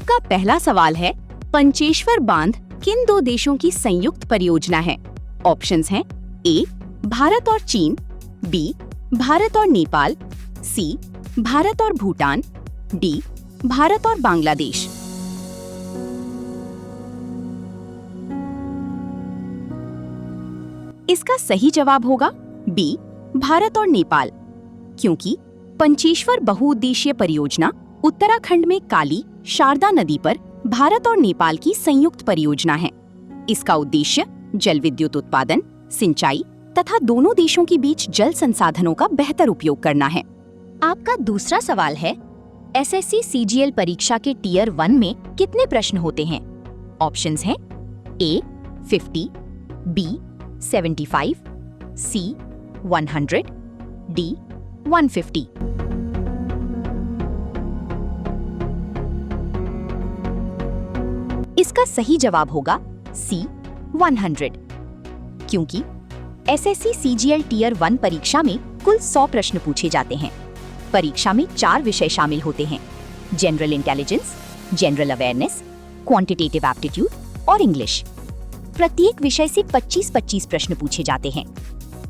आपका पहला सवाल है, पंचेश्वर बांध किन दो देशों की संयुक्त परियोजना है? ऑप्शंस हैं ए भारत और चीन, बी भारत और नेपाल, सी भारत और भूटान, डी भारत और बांग्लादेश। इसका सही जवाब होगा बी भारत और नेपाल, क्योंकि पंचेश्वर बहुउद्देशीय परियोजना उत्तराखंड में काली शारदा नदी पर भारत और नेपाल की संयुक्त परियोजना है। इसका उद्देश्य जल विद्युत उत्पादन, सिंचाई तथा दोनों देशों के बीच जल संसाधनों का बेहतर उपयोग करना है। आपका दूसरा सवाल है, एसएससी सीजीएल परीक्षा के टियर 1 में कितने प्रश्न होते हैं? ऑप्शंस हैं ए 50, बी 75, सी 100, डी 150। इसका सही जवाब होगा सी 100, क्योंकि एसएससी सीजीएल टियर 1 परीक्षा में कुल 100 प्रश्न पूछे जाते हैं। परीक्षा में 4 विषय शामिल होते हैं: general intelligence, general awareness, quantitative aptitude और इंग्लिश। प्रत्येक विषय से 25-25 प्रश्न पूछे जाते हैं।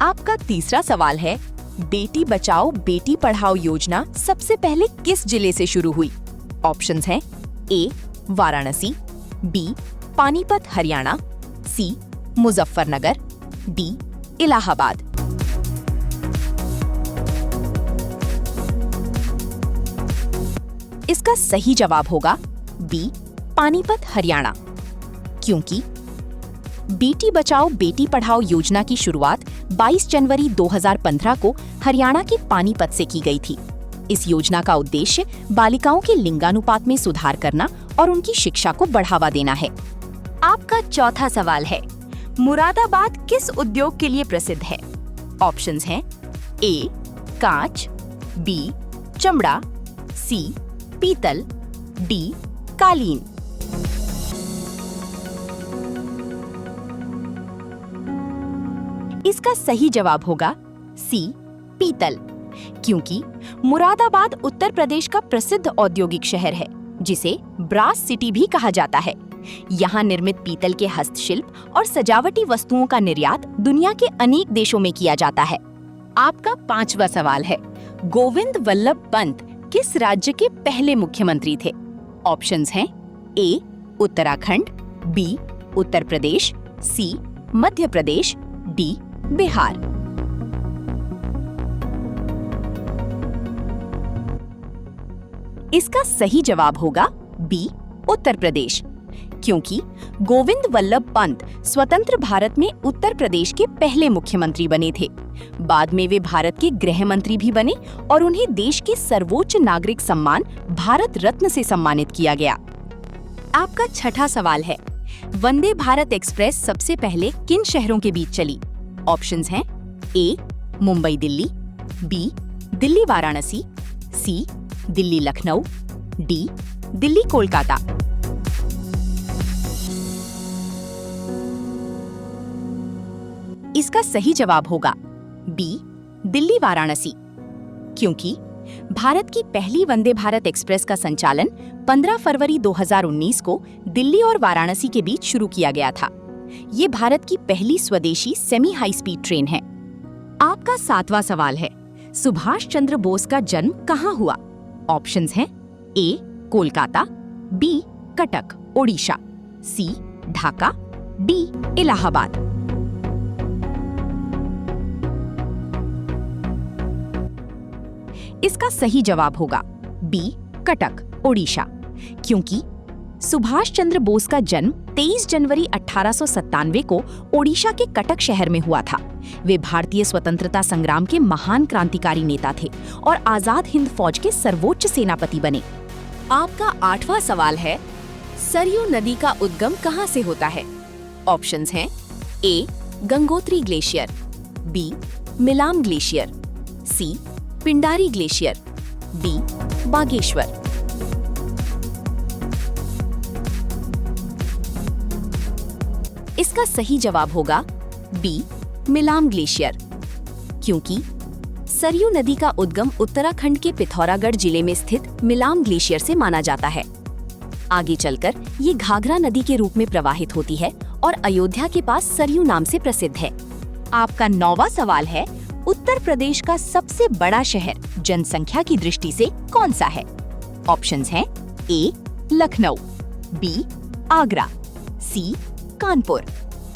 आपका तीसरा सवाल है, बेटी बचाओ बेटी पढ़ाओ योजना सबसे पहले किस जिले से शुरू हुई? ऑप्शंस हैं ए वाराणसी, बी पानीपत हरियाणा, सी मुजफ्फरनगर, डी इलाहाबाद। इसका सही जवाब होगा बी पानीपत हरियाणा, क्योंकि बेटी बचाओ बेटी पढ़ाओ योजना की शुरुआत 22 जनवरी 2015 को हरियाणा के पानीपत से की गई थी। इस योजना का उद्देश्य बालिकाओं के लिंगानुपात में सुधार करना और उनकी शिक्षा को बढ़ावा देना है। आपका चौथा सवाल है, मुरादाबाद किस उद्योग के लिए प्रसिद्ध है? ऑप्शंस हैं ए कांच, बी चमड़ा, सी पीतल, डी कालीन। इसका सही जवाब होगा सी पीतल, क्योंकि मुरादाबाद उत्तर प्रदेश का प्रसिद्ध औद्योगिक शहर है, जिसे ब्रास सिटी भी कहा जाता है। यहाँ निर्मित पीतल के हस्तशिल्प और सजावटी वस्तुओं का निर्यात दुनिया के अनेक देशों में किया जाता है। आपका पांचवा सवाल है, गोविंद वल्लभ पंत किस राज्य के पहले मुख्यमंत्री थे? ऑप्शंस हैं ए उत्तराखंड, बी उत्तर प्रदेश, सी मध्य प्रदेश, डी बिहार। इसका सही जवाब होगा बी उत्तर प्रदेश, क्योंकि गोविंद वल्लभ पंत स्वतंत्र भारत में उत्तर प्रदेश के पहले मुख्यमंत्री बने थे। बाद में वे भारत के गृह मंत्री भी बने और उन्हें देश के सर्वोच्च नागरिक सम्मान भारत रत्न से सम्मानित किया गया। आपका छठा सवाल है, वंदे भारत एक्सप्रेस सबसे पहले किन शहरों के बीच चली? ऑप्शंस हैं ए मुंबई दिल्ली, बी दिल्ली वाराणसी, सी दिल्ली लखनऊ, डी दिल्ली कोलकाता। इसका सही जवाब होगा बी दिल्ली वाराणसी, क्योंकि भारत की पहली वंदे भारत एक्सप्रेस का संचालन 15 फरवरी 2019 को दिल्ली और वाराणसी के बीच शुरू किया गया था। ये भारत की पहली स्वदेशी सेमी हाई स्पीड ट्रेन है। आपका सातवां सवाल है, सुभाष चंद्र बोस का जन्म कहाँ हुआ? ऑप्शंस हैं ए कोलकाता, बी कटक ओडिशा, सी ढाका, डी इलाहाबाद। इसका सही जवाब होगा बी कटक ओडिशा, क्योंकि सुभाष चंद्र बोस का जन्म 23 जनवरी 1897 को ओडिशा के कटक शहर में हुआ था। वे भारतीय स्वतंत्रता संग्राम के महान क्रांतिकारी नेता थे और आजाद हिंद फौज के सर्वोच्च सेनापति बने। आपका आठवां सवाल है, सरयू नदी का उद्गम कहां से होता है? ऑप्शंस हैं A Gangotri glacier, B Milam glacier, C Pindari glacier, D Bageshwar. इसका सही जवाब होगा बी मिलाम ग्लेशियर, क्योंकि सरयू नदी का उद्गम उत्तराखंड के पिथौरागढ़ जिले में स्थित मिलाम ग्लेशियर से माना जाता है। आगे चलकर ये घाघरा नदी के रूप में प्रवाहित होती है और अयोध्या के पास सरयू नाम से प्रसिद्ध है। आपका 9वां सवाल है, उत्तर प्रदेश का सबसे बड़ा शहर जनसंख्या की दृष्टि से कौन सा है? ऑप्शंस हैं ए लखनऊ, बी आगरा, सी कानपुर,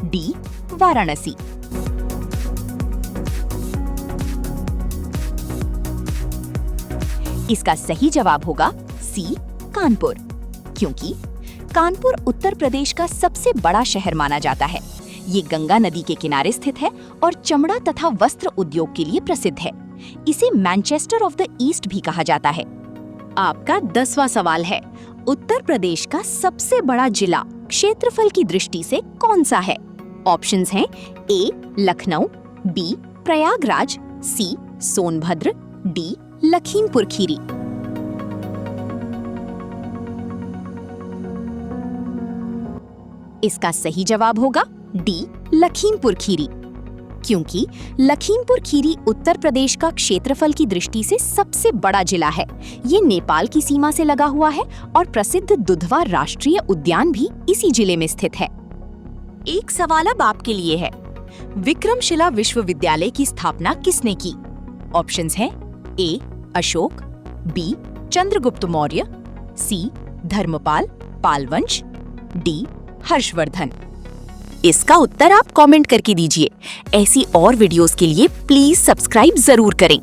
डी वाराणसी। इसका सही जवाब होगा सी कानपुर, क्योंकि कानपुर उत्तर प्रदेश का सबसे बड़ा शहर माना जाता है। ये गंगा नदी के किनारे स्थित है और चमड़ा तथा वस्त्र उद्योग के लिए प्रसिद्ध है। इसे मैनचेस्टर ऑफ द ईस्ट भी कहा जाता है। आपका 10वां सवाल है, उत्तर प्रदेश का सबसे बड़ा जिला क्षेत्रफल की दृष्टि से कौन सा है? ऑप्शंस हैं ए लखनऊ, बी प्रयागराज, सी सोनभद्र, डी लखीमपुर खीरी। इसका सही जवाब होगा डी लखीमपुर खीरी, क्योंकि लखीमपुर खीरी उत्तर प्रदेश का क्षेत्रफल की दृष्टि से सबसे बड़ा जिला है। ये नेपाल की सीमा से लगा हुआ है और प्रसिद्ध दुधवा राष्ट्रीय उद्यान भी इसी जिले में स्थित है। एक सवाल अब आपके लिए है, विक्रमशिला विश्वविद्यालय की स्थापना किसने की? ऑप्शंस हैं ए अशोक, बी चंद्रगुप्त मौर्य, सी धर्मपाल पालवंश, डी हर्षवर्धन। इसका उत्तर आप कमेंट करके दीजिए। ऐसी और वीडियोस के लिए प्लीज सब्सक्राइब जरूर करें।